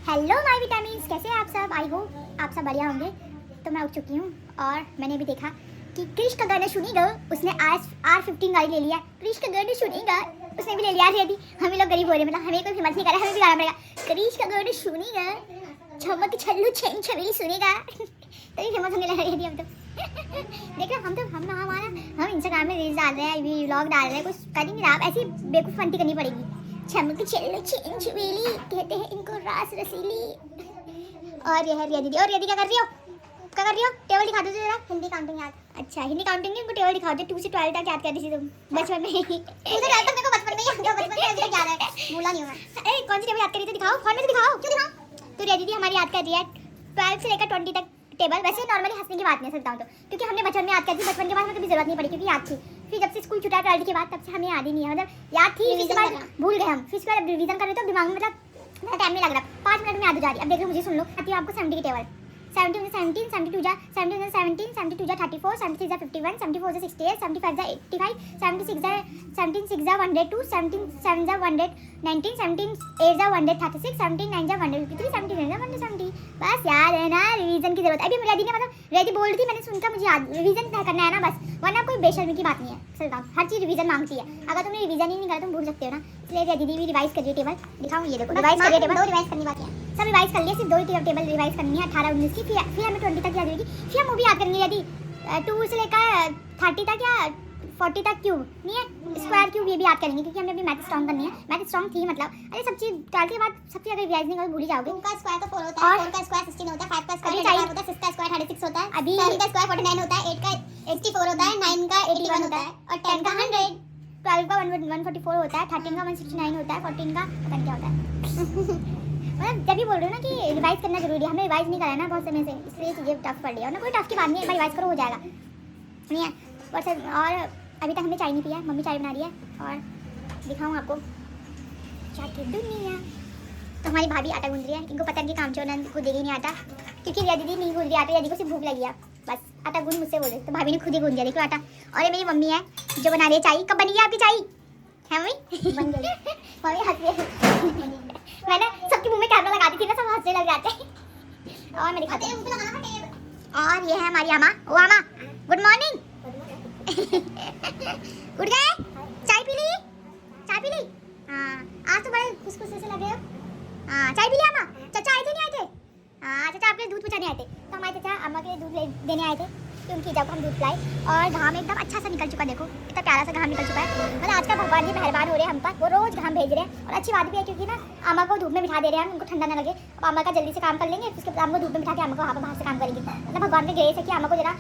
Hello my vitamins, कैसे हैं आप सब? आई होप आप सब बढ़िया होंगे। तो मैं उठ चुकी हूँ और मैंने भी देखा कि क्रिश का गाना सुनेगा, उसने आज R15 गाड़ी ले लिया। क्रिश का गाना सुनेगा, उसने भी ले लिया। रेडी हम लोग गरीब हो रहे, मतलब हमें कोई हिम्मत नहीं करे, हमें भी गाना पड़ेगा। क्रिश का गाना सुनेगा, चमक छल्लू छेन छबीली सुनेगा तभी फेमस होने लगा रेडी। हम तो देख रहे हम हमारा हम इंस्टाग्राम में रील्स डाल रहे हैं, व्लॉग डाल रहे हैं, कुछ कर ही नहीं रहा। ऐसी बेवकूफ़ फंटी करनी पड़ेगी। चमक छल्लू छेन छबीली कहते हैं इनको, रास रसीली। और यह रिया दीदी, और रिया दीदी क्या कर रही हो? क्या कर रही हो? टेबल दिखा दो जरा। हिंदी काउंटिंग याद। अच्छा, हिंदी काउंटिंग की उनको टेबल दिखाओ जो 2 से 12 तक याद कर रही थी तुम बचपन में। मुझे याद था, मेरे को बचपन में याद था, बचपन में अभी तक याद है, भूला नहीं हूं मैं। ए कौन सी टेबल याद करी थी? दिखाओ, फोन में तो दिखाओ। क्यों दिखाओ? तो रिया दीदी हमारी याद कर रही है 12 से लेकर 20 तक टेबल। वैसे नॉर्मली हंसने की बात नहीं सकता हूं तो, क्योंकि हमने बचपन में याद कर दी। बचपन के बाद हमें कभी जरूरत नहीं पड़ी क्योंकि याद थी। फिर जब से स्कूल छुटा 12 के बाद तब से हमें याद ही नहीं है, मतलब याद थी फिर उसके बाद भूल गए हम। फिर उसके बाद रिवीजन कर रहे तो दिमाग में मतलब टाइम नहीं लग रहा, 5 मिनट में याद हो जा रही। अब देख लो, मुझे सुन लो। आती है आपको 70 की टेबल। 70 17, 72 जा 17 17, 72 जा 34, 73 जा 51, 74 जा 68, 75 जा 85, 76 जा 17 6 जा 102, 17 7 जा 119, 17 8 जा 136, 17 9 जा 153, 17 9 जा 170। बस याद है ना, रिवीजन की जरूरत। अभी रेडी ने मतलब रेडी बोल रही थी, मैंने सुनकर मुझे याद रिवीजन करना है ना बस, वरना कोई बेशर्मी की बात नहीं है। सर हर चीज़ रिवीजन मांगती है। अगर तुमने रिवीजन ही नहीं करा तुम भूल सकते हो ना। इसलिए रेडी दीदी भी रिवाइज कर रही है टेबल। दिखाऊँ, ये देखो रिवाइज कर रही है टेबल। 2 रिवाइज करनी बाकी है, सब रिवाइज कर लिए, सिर्फ 2 टेबल रिवाइज करनी है 18 19 की। फिर हमें 20 तक याद रहेगी। फिर हम वो भी याद करेंगे यदि 2 से लेकर 30 तक या 40 तक क्यूब नहीं है, स्क्वायर क्यूब, ये भी याद करेंगे क्योंकि हमें अभी मैथ स्ट्रॉन्ग करनी है। मैथ स्ट्रॉन्ग थी मतलब, अरे सब चीज़ डाल के बाद सब चीज़ अगर रिवाइज नहीं करोगे भूल ही जाओगे। 2 का स्क्वायर तो 4 होता है, 4 का स्क्वायर 16 होता है, 5 का स्क्वायर 25 होता है, 6 का स्क्वायर 36 होता है, अभी 7 का स्क्वायर 49 होता है, 8 का 84 होता है, 9 का 81 होता है और 10 का 100, 12 का 144 होता है, 13 का 169 होता है, 14 का पता नहीं क्या होता है। मतलब जब भी बोल रहे हो ना कि रिवाइज करना जरूरी है, हमने रिवाइज नहीं करा ना बहुत समय से, इसलिए चीज़ें टफ पड़ रही है। और ना कोई टफ की बात नहीं है, एक बार रिवाइज करो हो जाएगा नहीं है। और अभी तक हमने चाय नहीं पिया, मम्मी चाय बना रही है। और दिखाऊँ आपको चाय की दुनिया। तो हमारी भाभी आटा गूंद रही है, इनको पता है कि कामचोर नंद खुद ही नहीं आता, क्योंकि रिया दीदी नहीं गूंद रही आटा, रिया दीदी को सिर्फ भूख लगी है बस। आटा गूंद मुझसे बोले तो भाभी ने खुद ही गूंद दिया, देखो आटा। और ये मेरी मम्मी है जो बना रही है चाय। कब बनी है आपकी चाय? है मम्मी? बन गई। मम्मी हंस रही है। मैंने सबके मुंह में कैमरा लगा दी थी ना, सब हंसने लग जाते हैं। और मैं दिखाती हूँ। और ये है हमारी आमा। ओ आमा, गुड मॉर्निंग। उठ गए? चाय पी ली? चाय पी ली? हाँ, आज तो बड़े खुश खुश से लग रहे हो। हाँ, चाय पी ली आमा? चाचा आए थे नहीं आए थे? हाँ, चाचा आपके दूध पहुँचाने आए थे, तो हमारे चाचा अम्मा के दूध देने आए थे, कि उनकी जब हम दूध पिलाए। और घाम एकदम अच्छा सा निकल चुका, देखो इतना प्यारा सा घाम निकल चुका है। मतलब आज का भगवान जी मेहरबान हो रहे हैं हम पर, वो रोज घाम भेज रहे हैं। और अच्छी बात भी है क्योंकि ना अम्मा को धूप में बिठा दे रहे हैं, उनको ठंडा ना लगे। अब अम्मा का जल्दी से काम कर लेंगे, उसके बाद अम्मा को धूप में बिठा के अम्मा को वहाँ पर बाहर से काम करेंगे। मतलब भगवान में ग्रेस है कि अम्मा को जरा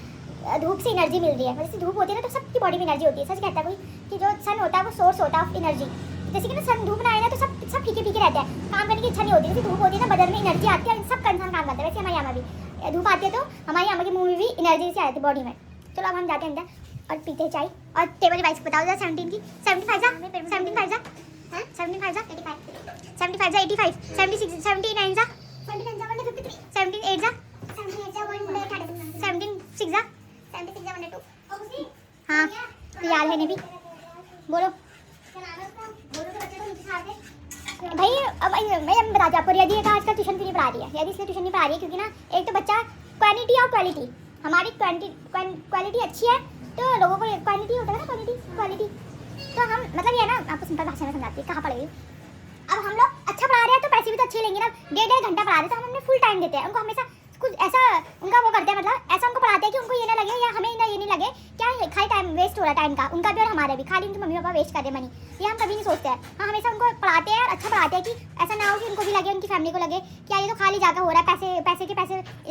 धूप से एनर्जी मिल रही है। जैसे धूप होती है ना तो सबकी बॉडी में एनर्जी होती है। सच कहता है कोई कि जो सन होता है वो सोर्स होता है ऑफ एनर्जी। जैसे कि ना सन धूप ना आए ना तो सब फीके फीके रहते हैं, काम करने की इच्छा नहीं होती। जैसे धूप होती है ना बदन में एनर्जी आती है, सब इंसान काम करता है। वैसे हमारी अम्मा भी धूप आती है तो हमारी अम्मा के मुंह में भी एनर्जी से आती है बॉडी में। चलो अब हम जाते हैं अंदर और पीते हैं चाय। और टेबल रिवाइज बताओ जरा 17 की। 75 जा 75 जा 75 जा 75 जा 85, 76 79 जा 79 जा 153, 78 जा 78 जा 136, 76 जा 76 जा 102। हाँ, याद है ने भी बोलो भाई। अब मैं बताती हूँ आपको, रिया दी का आजकल ट्यूशन क्यों नहीं पढ़ा रही है। रिया दी इसलिए ट्यूशन नहीं पढ़ा रही है क्योंकि ना एक तो बच्चा क्वांटिटी और क्वालिटी, हमारी क्वालिटी अच्छी है तो लोगों को क्वालिटी होता है ना, क्वालिटी तो हम मतलब ये है ना, आपको सिंपल भाषा में समझाती है, कहाँ पढ़ेगी। अब हम लोग अच्छा पढ़ा रहे हैं तो पैसे भी तो अच्छे लेंगे ना। 1.5 घंटा पढ़ा रहे तो हम उन्हें फुल टाइम देते हैं। उनको हमेशा कुछ ऐसा उनका वो करते हैं, मतलब ऐसा उनको पढ़ाते हैं कि उनको ये ना लगे या हमें ना ये नहीं लगे क्या खाली टाइम वेस्ट हो रहा है, टाइम का उनका भी और हमारा भी, खाली उनके मम्मी पापा वेस्ट कर रहे मनी, ये हम कभी नहीं सोचते हैं। हम हमेशा उनको पढ़ाते हैं और अच्छा पढ़ाते हैं कि ऐसा ना हो कि उनको भी लगे, उनकी फैमिली को लगे कि ये तो खाली जाकर हो रहा है, पैसे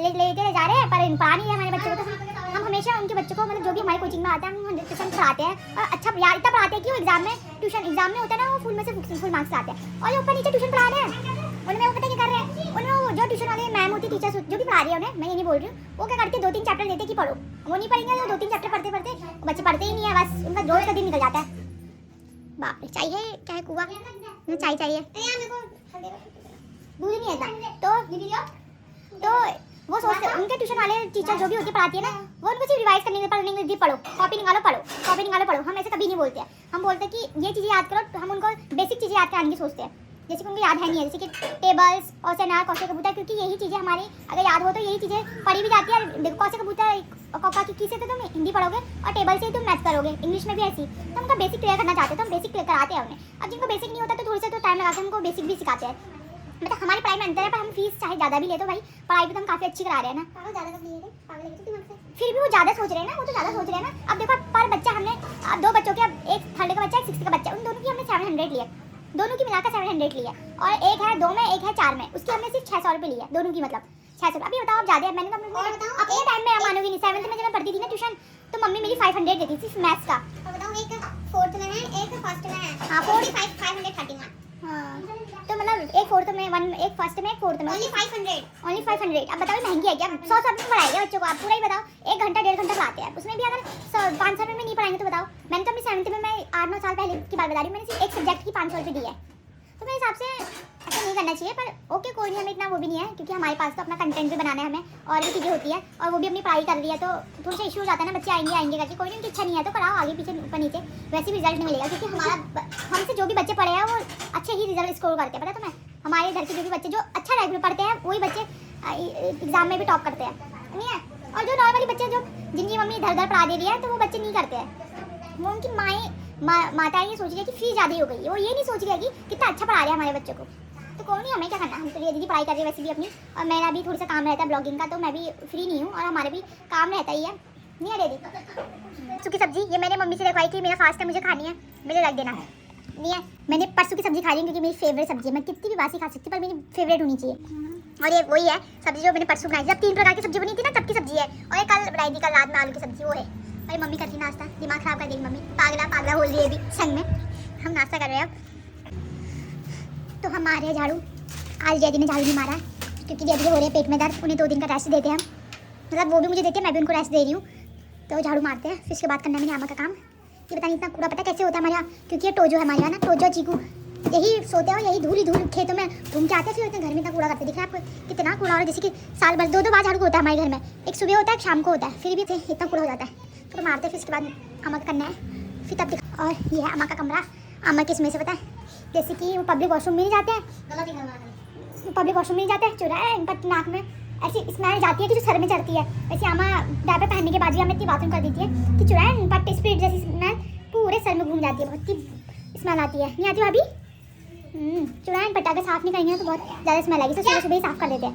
लेते जा रहे हैं पर पढ़ा नहीं है हमारे बच्चों को। तो हम हमेशा उनके बच्चों को मतलब जो भी हमारी कोचिंग में आता है हम 100% पढ़ाते हैं और अच्छा यार इतना पढ़ाते हैं कि वो एग्जाम में होता है ना वो फुल में से फुल मार्क्स आते हैं। और ये ऊपर नीचे ट्यूशन पढ़ा रहे हैं, उनमें वो पता क्या कर रहे हैं, उनमें वो जो ट्यूशन वाले मैम होती टीचर्स जो भी पढ़ा रही है उन्हें, मैं ये नहीं बोल रही हूँ, वो क्या करते हैं 2-3 चैप्टर देते कि पढ़ो, वो नहीं पढ़ेंगे तो 2-3 चैप्टर पढ़ते बच्चे पढ़ते ही नहीं है, बस उनका रोज का दिन निकल जाता है। बाप रे, चाहिए क्या है कुआ ना, चाय चाहिए, दूध नहीं है तो वो सोचते हैं उनके ट्यूशन वाले टीचर जो भी होती है पढ़ाती है ना, वो उनको सिर्फ रिवाइज करने के लिए पढ़ो, कॉपी निकालो पढ़ो। हम ऐसे कभी नहीं बोलते हैं, हम बोलते हैं कि ये चीज़ें याद करो, तो हम उनको बेसिक चीज़ें याद कराने की सोचते हैं। जैसे कि उनको याद है नहीं है, जैसे कि टेबल्स और सेनार कौशे कबूतर, क्योंकि यही चीज़ें हमारी अगर याद हो तो यही चीज़ें पढ़ी भी जाती है। देखो कौशे कबूतर कौका की से तो तुम हिंदी पढ़ोगे और टेबल से ही तुम मैथ करोगे, इंग्लिश में भी ऐसी। तो उनका बेसिक क्लियर करना चाहते हैं तो हम बेसिक क्लियर कराते हैं उन्हें। अब जिनको बेसिक नहीं होता तो थोड़ी सा तो टाइम लगाते हैं, हमको बेसिक भी सिखाते हैं। मतलब हमारी पढ़ाई में अंतर है, पर हम फीस चाहे ज़्यादा भी ले तो भाई पढ़ाई भी तो हम काफ़ी अच्छी करा रहे हैं ना। फिर भी वो ज़्यादा सोच रहे हैं ना, वो तो ज़्यादा सोच रहे हैं ना। अब देखो पर बच्चा हमने अब 2 बच्चों के, अब एक 3rd का बच्चा एक 6th का बच्चा, उन दोनों की हमने 700 लिया, दोनों की मिलाकर 700 लिया। और एक है 2 में एक है 4 में, उसकी हमने सिर्फ 600 रुपये लिया दोनों की, मतलब 600। अभी बताओ आप ज़्यादा है, मैंने तो अपने टाइम में आप मानोगी नहीं, 7th में जब मैं पढ़ती थी ना ट्यूशन, तो मम्मी मेरी 500 देती थी सिर्फ मैथ्स का। बताओ एक 4th में है एक 1st में है। हाँ 531। हाँ तो मतलब एक 4th में, एक 1st में, एक 4th में, ओनली 500। ओनली 500। अब बताओ महंगी है क्या? 100 रुपये पढ़ाएंगे बच्चों को, आप पूरा ही बताओ 1 घंटा 1.5 घंटा पढ़ाते हैं, उसमें भी अगर 500 रुपये में नहीं पढ़ाएंगे तो बताओ। मैंने तो अपनी 7th में, मैं 8-9 साल पहले की बात बता रही हूँ, मैंने सिर्फ एक सब्जेक्ट की 500 रुपये दी है। तो मेरे हिसाब से ऐसा नहीं करना चाहिए, पर ओके कोई नहीं, हमें इतना वो भी नहीं है, क्योंकि हमारे पास तो अपना कंटेंट भी बनाना है हमें, और भी चीज़ें होती है, और वो भी अपनी पढ़ाई कर रही है, तो थोड़ा सा इशू हो जाता है ना, बच्चे आएंगे करके। कोई नहीं, उनकी इच्छा नहीं है तो कराओ, आगे पीछे ऊपर नीचे वैसे भी रिजल्ट नहीं मिलेगा, क्योंकि हमारा हमसे जो भी बच्चे पढ़े हैं वो अच्छे ही रिजल्ट स्कोर करते हैं। पता तुम्हें, हमारे घर के जो भी बच्चे जो अच्छा रेगुलर पढ़ते हैं वही बच्चे एग्जाम में भी टॉप करते हैं, नहीं है? और जो नॉर्मली बच्चे जो जिनकी मम्मी इधर उधर पढ़ा दे रही है, तो वो बच्चे नहीं करते हैं। वो उनकी माता ये सोच रही है कि फीस ज़्यादा हो गई है, वो ये नहीं सोच रही है कि कितना अच्छा पढ़ा रहे हैं हमारे बच्चों को। तो कोई नहीं, हमें क्या करना, हम तो ये दीदी पढ़ाई कर रही है वैसे भी अपनी, और मेरा भी थोड़ा सा काम रहता है ब्लॉगिंग का, तो मैं भी फ्री नहीं हूँ, और हमारे भी काम रहता ही है, नहीं है दीदी? सूखी सब्जी ये मैंने मम्मी से लिखवाई कि मेरा फास्ट है, मुझे खानी है, मुझे रख देना, नहीं है? मैंने परसों की सब्जी खा रही हूँ, क्योंकि मेरी फेवरेट सब्जी है, मैं कितनी भी बासी खा सकती हूँ, पर मेरी फेवरेट होनी चाहिए। और ये वही है सब्जी जो मैंने परसों बनाई, जब 3 प्रकार की सब्जी बनी थी ना, तब की सब्जी है। और ये कल बनाई थी, कल रात में आलू की सब्जी, वो है। और मम्मी करती नाश्ता, दिमाग खराब कर देगी मम्मी, पागला हो रही है अभी संग में। हम नाश्ता कर रहे हैं अब, तो हम मार रहे हैं झाड़ू। आज जैदी ने झाड़ू नहीं मारा, क्योंकि जैदी हो रहे हैं पेट में दर्द, उन्हें 2 दिन का रेस्ट देते हैं हम, मतलब वो भी मुझे देते हैं, मैं भी उनको रेस्ट दे रही हूँ। तो झाड़ू मारते हैं, फिर उसके बाद करना है मेरी आमा का काम। ये पता नहीं इतना कूड़ा पता कैसे होता है हमारे यहाँ, क्योंकि ये टोजो है हमारे यहाँ ना, टोजो चीकू यही सोते हैं, और यही धूल खेतों में घूम के आते हैं, फिर इतने घर में इतना कूड़ा करते दिख रहा है आपको, कितना कूड़ा हो रहा है। जैसे कि साल भर 2 बार झाड़ू होता है हमारे घर में, एक सुबह होता है एक शाम को होता है, फिर भी इतना कूड़ा हो जाता है। तो मारते हैं, फिर उसके बाद अम्मा का करना है, फिर तब दिखा। और ये है अम्मा का कमरा। अम्मा किस में से पता है, जैसे कि वो पब्लिक वॉशरूम में नहीं जाते हैं, पब्लिक वॉशरूम में नहीं जाते हैं, चुराए इनका नाक में ऐसी स्मेल जाती है कि जो सर में चढ़ती है, वैसे अम्मा डायपर पहनने के बाद भी हमें इतनी बाथरूम कर देती है कि चुराए बट स्प्रिट जैसी स्मेल पूरे सर में घूम जाती है, बहुत ही स्मेल आती है। नहीं आती भाभी? चुराए पटाखे साफ नहीं करेंगे तो बहुत ज़्यादा स्मेल आएगी, तो सुबह सुबह ही साफ कर देते हैं।